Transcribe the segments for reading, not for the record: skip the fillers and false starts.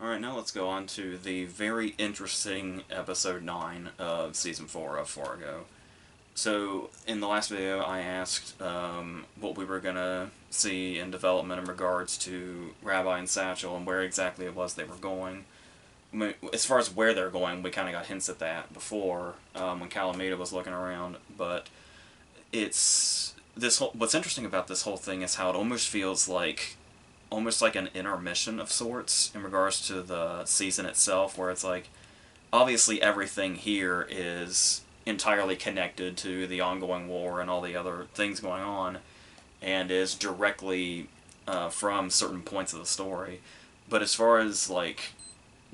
Alright, now let's go on to the very interesting episode 9 of season 4 of Fargo. So, in the last video, I asked what we were gonna see in development in regards to Rabbi and Satchel and where exactly it was they were going. As far as where they're going, we kind of got hints at that before when Calamita was looking around, but it's this whole. What's interesting about this whole thing is how it almost feels like an intermission of sorts in regards to the season itself, where it's like obviously everything here is entirely connected to the ongoing war and all the other things going on, and is directly from certain points of the story. But as far as like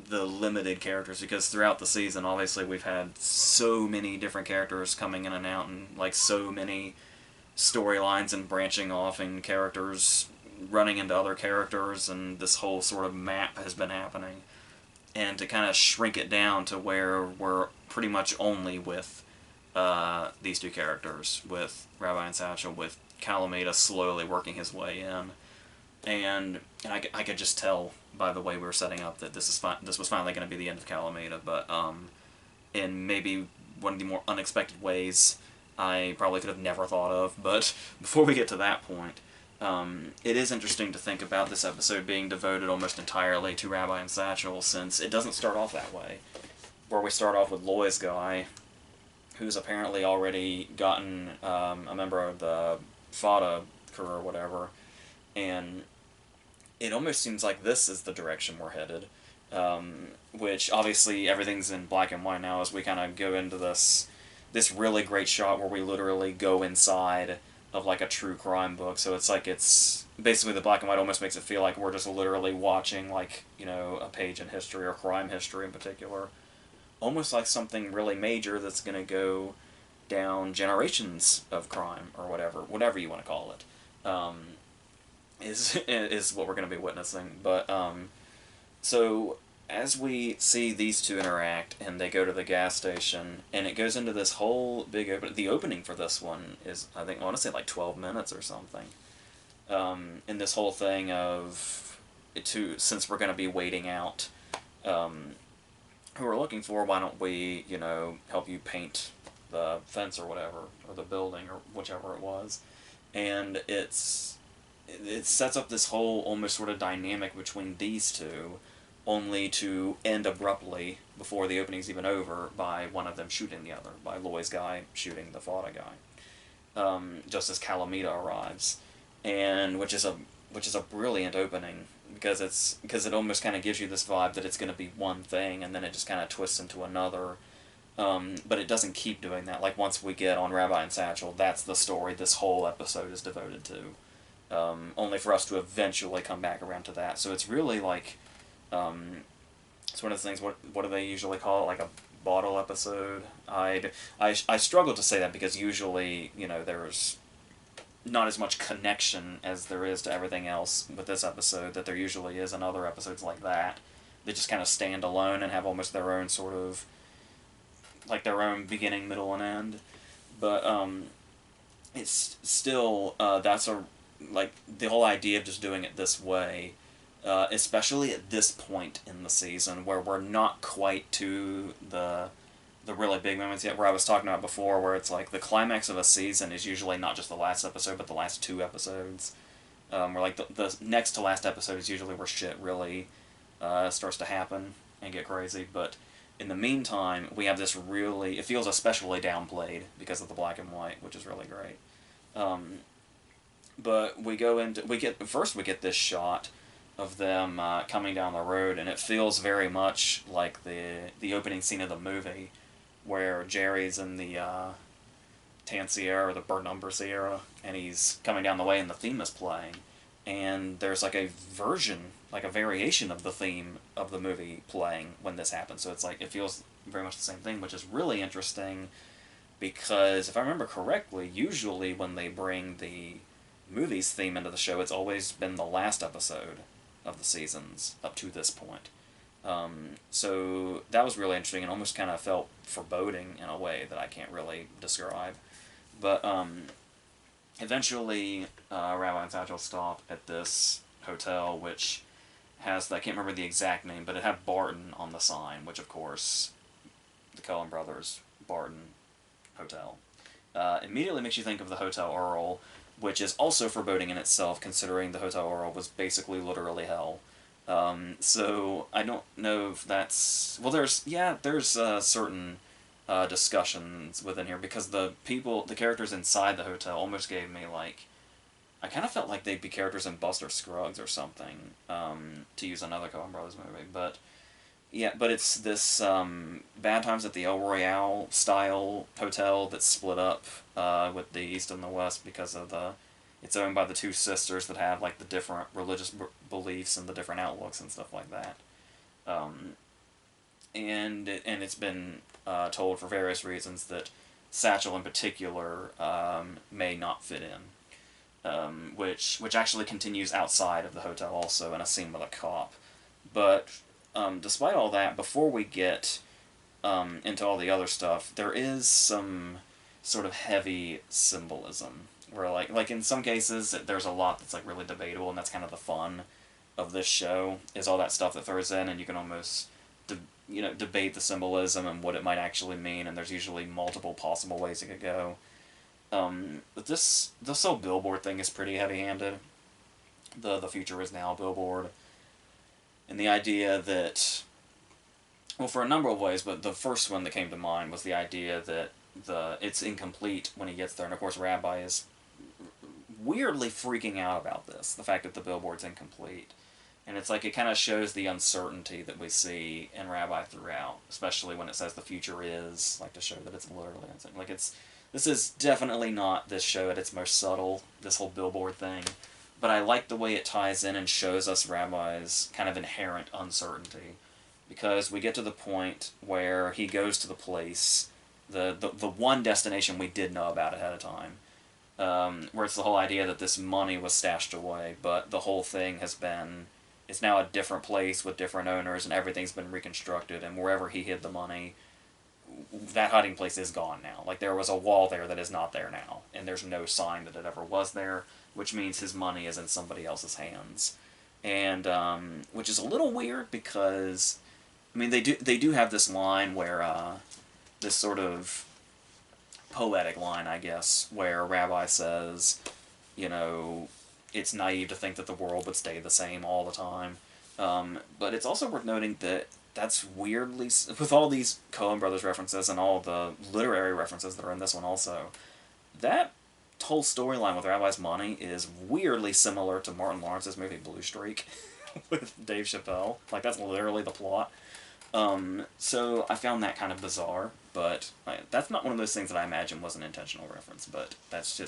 the limited characters, because throughout the season, obviously we've had so many different characters coming in and out, and like so many storylines and branching off, and characters running into other characters, and this whole sort of map has been happening. And to kind of shrink it down to where we're pretty much only with these two characters, with Rabbi and Satchel, with Calamita slowly working his way in. And I could just tell by the way we were setting up that this was finally going to be the end of Calamita, but in maybe one of the more unexpected ways I probably could have never thought of. But before we get to that point, it is interesting to think about this episode being devoted almost entirely to Rabbi and Satchel, since it doesn't start off that way. Where we start off with Loy's guy, who's apparently already gotten a member of the FADA crew or whatever, and it almost seems like this is the direction we're headed. Which obviously everything's in black and white now as we kind of go into this really great shot where we literally go inside of like a true crime book. So it's like it's basically the black and white almost makes it feel like we're just literally watching like, you know, a page in history or crime history in particular. Almost like something really major that's going to go down generations of crime or whatever you want to call it. Is what we're going to be witnessing. But so as we see these two interact and they go to the gas station, and it goes into this whole big the opening for this one is, I think, I want to say like 12 minutes or something. In this whole thing of since we're going to be waiting out who we're looking for, why don't we, you know, help you paint the fence or whatever, or the building or whichever it was. And it sets up this whole almost sort of dynamic between these two, only to end abruptly before the opening's even over by one of them shooting the other, by Loy's guy shooting the Fada guy, just as Calamita arrives, and which is a brilliant opening, because it almost kind of gives you this vibe that it's going to be one thing, and then it just kind of twists into another. But it doesn't keep doing that. Like, once we get on Rabbi and Satchel, that's the story this whole episode is devoted to. Only for us to eventually come back around to that. So it's really like, it's one of the things, what do they usually call it, like a bottle episode? I struggle to say that, because usually, you know, there's not as much connection as there is to everything else with this episode that there usually is in other episodes like that. They just kind of stand alone and have almost their own sort of, like their own beginning, middle, and end. But it's still, like, the whole idea of just doing it this way, especially at this point in the season, where we're not quite to the really big moments yet, where I was talking about before, where it's like the climax of a season is usually not just the last episode, but the last two episodes. Where like the next to last episode is usually where shit really starts to happen and get crazy. But in the meantime, we have this really, it feels especially downplayed because of the black and white, which is really great. But we get this shot of them coming down the road, and it feels very much like the opening scene of the movie, where Jerry's in the Tan Sierra, or the Bird Number Sierra, and he's coming down the way and the theme is playing. And there's like a version, like a variation of the theme of the movie playing when this happens. So it's like, it feels very much the same thing, which is really interesting, because if I remember correctly, usually when they bring the movie's theme into the show, it's always been the last episode of the seasons up to this point. So that was really interesting, and almost kind of felt foreboding in a way that I can't really describe. But eventually, Rabbi and Satchel stop at this hotel, which has, I can't remember the exact name, but it had Barton on the sign, which of course, the Coen brothers, Barton Hotel. Immediately makes you think of the Hotel Earl, which is also foreboding in itself, considering the Hotel Earl was basically literally hell. So I don't know if that's, well, there's certain discussions within here, because the characters inside the hotel almost gave me like, I kind of felt like they'd be characters in Buster Scruggs or something, to use another Coen Brothers movie, but yeah, but it's this Bad Times at the El Royale style hotel that's split up with the East and the West because of it's owned by the two sisters that have like the different religious beliefs and the different outlooks and stuff like that. Um, and it's been told for various reasons that Satchel in particular may not fit in, which actually continues outside of the hotel also in a scene with a cop. But despite all that, before we get into all the other stuff, there is some sort of heavy symbolism where like in some cases there's a lot that's like really debatable, and that's kind of the fun of this show, is all that stuff that throws in, and you can almost debate the symbolism and what it might actually mean, and there's usually multiple possible ways it could go. But this whole billboard thing is pretty heavy-handed. The future is now a billboard, and the idea that, well, for a number of ways, but the first one that came to mind was the idea that it's incomplete when he gets there, and of course Rabbi is weirdly freaking out about this, the fact that the billboard's incomplete. And it's like, it kind of shows the uncertainty that we see in Rabbi throughout, especially when it says the future is, like to show that it's literally uncertain. Like this is definitely not this show at its most subtle, this whole billboard thing, but I like the way it ties in and shows us Rabbi's kind of inherent uncertainty, because we get to the point where he goes to the place, the one destination we did know about ahead of time, where it's the whole idea that this money was stashed away, but the whole thing it's now a different place with different owners, and everything's been reconstructed, and wherever he hid the money, that hiding place is gone now. Like, there was a wall there that is not there now, and there's no sign that it ever was there, which means his money is in somebody else's hands. And, which is a little weird, because, I mean, they do have this line where, this sort of poetic line, I guess, where Rabbi says, it's naive to think that the world would stay the same all the time. But it's also worth noting that that's weirdly, with all these Coen Brothers references and all the literary references that are in this one also, that whole storyline with Rabbi's money is weirdly similar to Martin Lawrence's movie Blue Streak with Dave Chappelle. Like, that's literally the plot. So I found that kind of bizarre, but that's not one of those things that I imagine was an intentional reference, but that's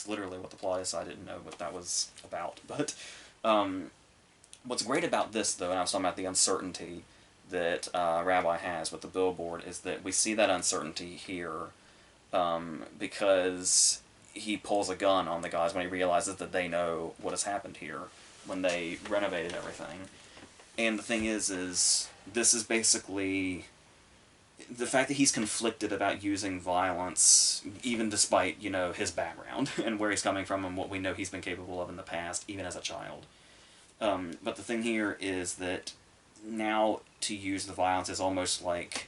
literally what the plot is, so I didn't know what that was about. But what's great about this, though, and I was talking about the uncertainty that Rabbi has with the billboard, is that we see that uncertainty here because he pulls a gun on the guys when he realizes that they know what has happened here when they renovated everything. And the thing is this is basically the fact that he's conflicted about using violence, even despite, his background and where he's coming from and what we know he's been capable of in the past, even as a child. But the thing here is that now to use the violence is almost like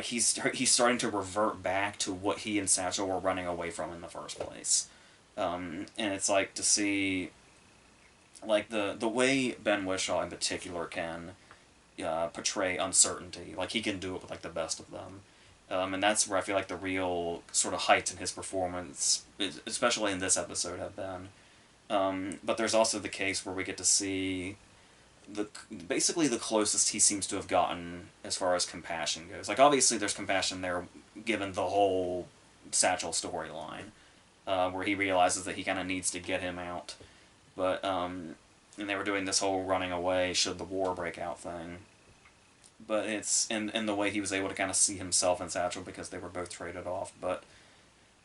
he's starting to revert back to what he and Satchel were running away from in the first place. And it's like to see, like, the way Ben Whishaw in particular can portray uncertainty. Like, he can do it with, like, the best of them. And that's where I feel like the real sort of heights in his performance, especially in this episode, have been. But there's also the case where we get to see basically the closest he seems to have gotten as far as compassion goes. Like, obviously there's compassion there given the whole Satchel storyline, where he realizes that he kind of needs to get him out. But, and they were doing this whole running away should the war break out thing. But it's in the way he was able to kind of see himself in Satchel because they were both traded off. But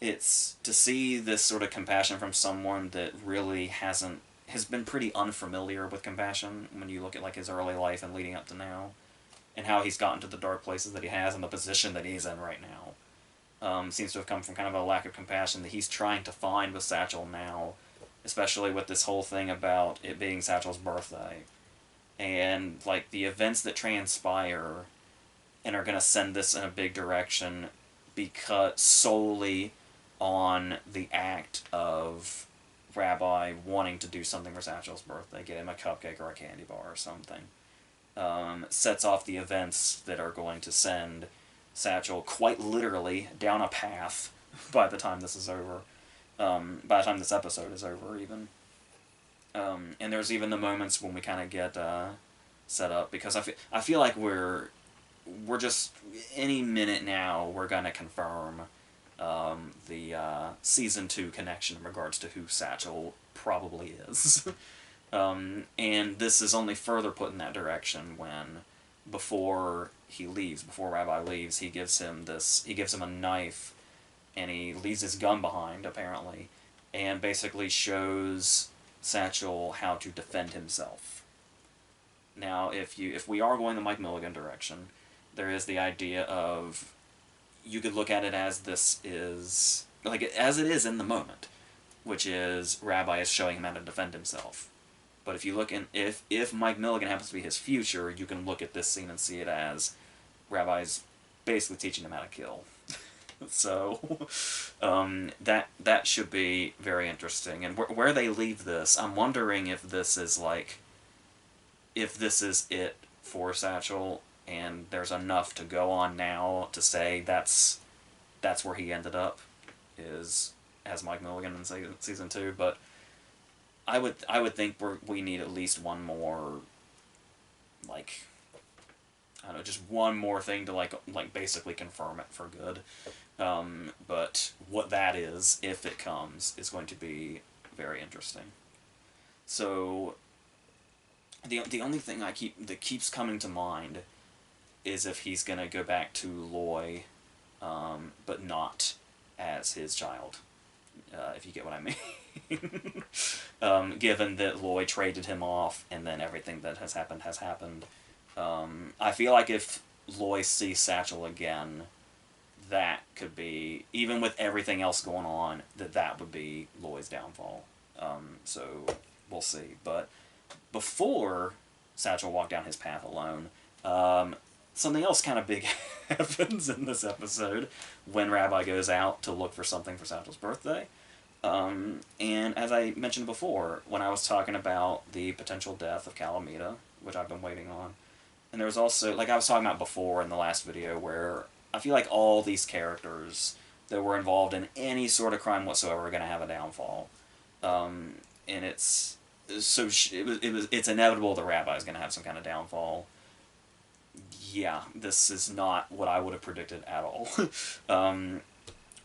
it's to see this sort of compassion from someone that really has been pretty unfamiliar with compassion when you look at, like, his early life and leading up to now, and how he's gotten to the dark places that he has and the position that he's in right now. Seems to have come from kind of a lack of compassion that he's trying to find with Satchel now, especially with this whole thing about it being Satchel's birthday. And, like, the events that transpire and are going to send this in a big direction because solely on the act of Rabbi wanting to do something for Satchel's birthday, get him a cupcake or a candy bar or something, sets off the events that are going to send Satchel quite literally down a path by the time this is over. By the time this episode is over, even. And there's even the moments when we kind of get set up, because I feel like we're just, any minute now, we're going to confirm the Season 2 connection in regards to who Satchel probably is. And this is only further put in that direction when, before Rabbi leaves, he gives him a knife, and he leaves his gun behind, apparently, and basically shows Satchel how to defend himself. Now, if we are going the Mike Milligan direction, there is the idea of, you could look at it as this is, like, as it is in the moment, which is Rabbi is showing him how to defend himself. But if you look in, if Mike Milligan happens to be his future, you can look at this scene and see it as Rabbi's basically teaching him how to kill. So, that should be very interesting. And where they leave this, I'm wondering if this is it for Satchel, and there's enough to go on now to say that's where he ended up, is as Mike Milligan in season 2. But I would think we need at least one more, like, I don't know, just one more thing to like basically confirm it for good. But what that is, if it comes, is going to be very interesting. So the only thing that keeps coming to mind is if he's gonna go back to Loy, but not as his child. If you get what I mean. Given that Loy traded him off, and then everything that has happened has happened. I feel like if Loy sees Satchel again, that could be, even with everything else going on, that would be Loy's downfall. So we'll see. But before Satchel walked down his path alone, something else kind of big happens in this episode when Rabbi goes out to look for something for Satchel's birthday. And as I mentioned before, when I was talking about the potential death of Calamita, which I've been waiting on, and there was also, like I was talking about before in the last video, where I feel like all these characters that were involved in any sort of crime whatsoever are going to have a downfall. And it's inevitable the Rabbi is going to have some kind of downfall. Yeah, this is not what I would have predicted at all.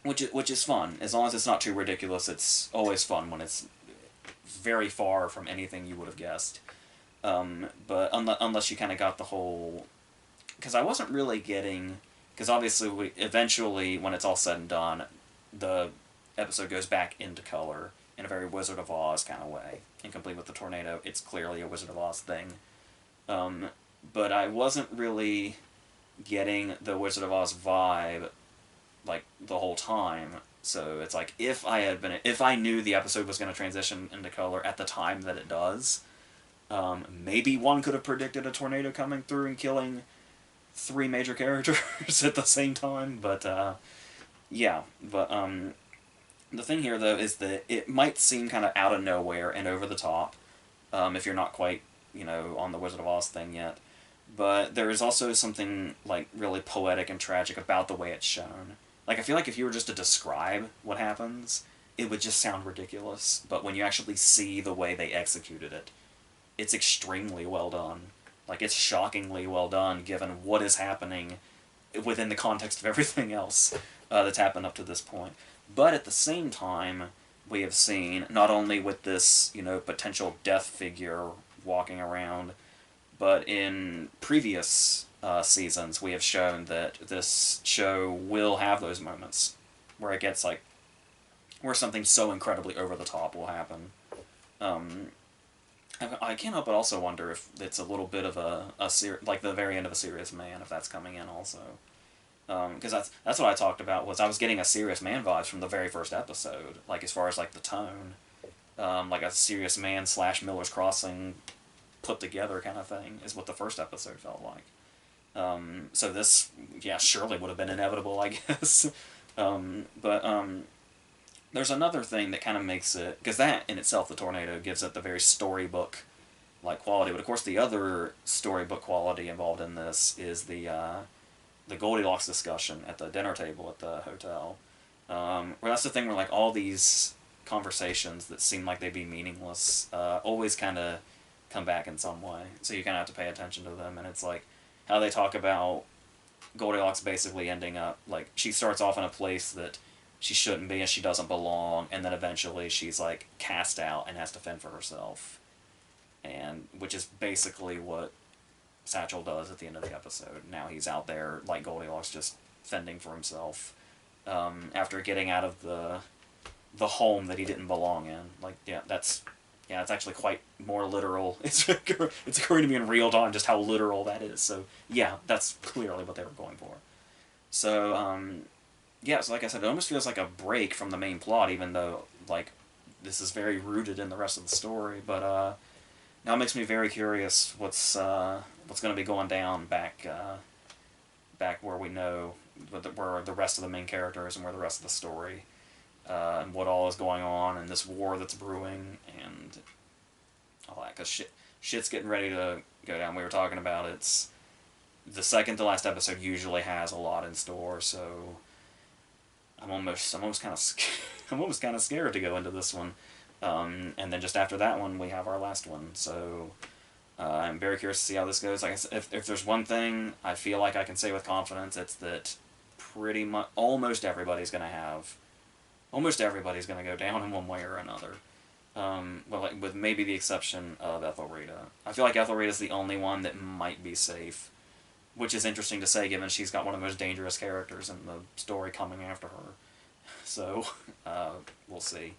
Which is fun. As long as it's not too ridiculous, it's always fun when it's very far from anything you would have guessed. But unless you kind of got the whole... Because I wasn't really getting... Because obviously, eventually, when it's all said and done, the episode goes back into color in a very Wizard of Oz kind of way. And complete with the tornado, it's clearly a Wizard of Oz thing. But I wasn't really getting the Wizard of Oz vibe, like, the whole time. So it's like, if I knew the episode was going to transition into color at the time that it does, maybe one could have predicted a tornado coming through and killing 3 major characters at the same time. But yeah. But the thing here, though, is that it might seem kind of out of nowhere and over the top, if you're not quite, on the Wizard of Oz thing yet. But there is also something, like, really poetic and tragic about the way it's shown. Like, I feel like if you were just to describe what happens, it would just sound ridiculous. But when you actually see the way they executed it, it's extremely well done. Like, it's shockingly well done, given what is happening within the context of everything else that's happened up to this point. But at the same time, we have seen, not only with this, potential death figure walking around, but in previous seasons, we have shown that this show will have those moments where it gets, like, where something so incredibly over the top will happen. I can't help but also wonder if it's a little bit of like the very end of A Serious Man, if that's coming in also. Because that's what I talked about, was I was getting a Serious Man vibes from the very first episode, like, as far as, like, the tone. like a Serious Man / Miller's Crossing put together kind of thing, is what the first episode felt like. So this, yeah, surely would have been inevitable, I guess. But there's another thing that kind of makes it, because that in itself, the tornado, gives it the very storybook like quality. But of course, the other storybook quality involved in this is the Goldilocks discussion at the dinner table at the hotel. Where that's the thing where like all these conversations that seem like they'd be meaningless always kind of come back in some way. So you kind of have to pay attention to them, and it's like how they talk about Goldilocks basically ending up like she starts off in a place that she shouldn't be and she doesn't belong, and then eventually she's like cast out and has to fend for herself, and which is basically what Satchel does at the end of the episode. Now he's out there like Goldilocks, just fending for himself after getting out of the home that he didn't belong in. Like it's actually quite more literal. It's occurring to me in real time just how literal that is. So yeah, that's clearly what they were going for. So so like I said, it almost feels like a break from the main plot, even though like this is very rooted in the rest of the story. But now it makes me very curious what's going to be going down back where we know where the rest of the main characters and where the rest of the story and what all is going on and this war that's brewing and all that, because shit's getting ready to go down. We were talking about it's the second to last episode usually has a lot in store, so I'm almost kind of I'm almost kind of scared to go into this one. And then just after that one, we have our last one. So I'm very curious to see how this goes. Like I said, if there's one thing I feel like I can say with confidence, it's that pretty much almost everybody's going to go down in one way or another. Well, like, with maybe the exception of Ethelreda. I feel like Ethelreda's the only one that might be safe, which is interesting to say given she's got one of the most dangerous characters in the story coming after her. So, we'll see.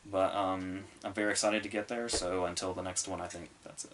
But I'm very excited to get there, so until the next one, I think that's it.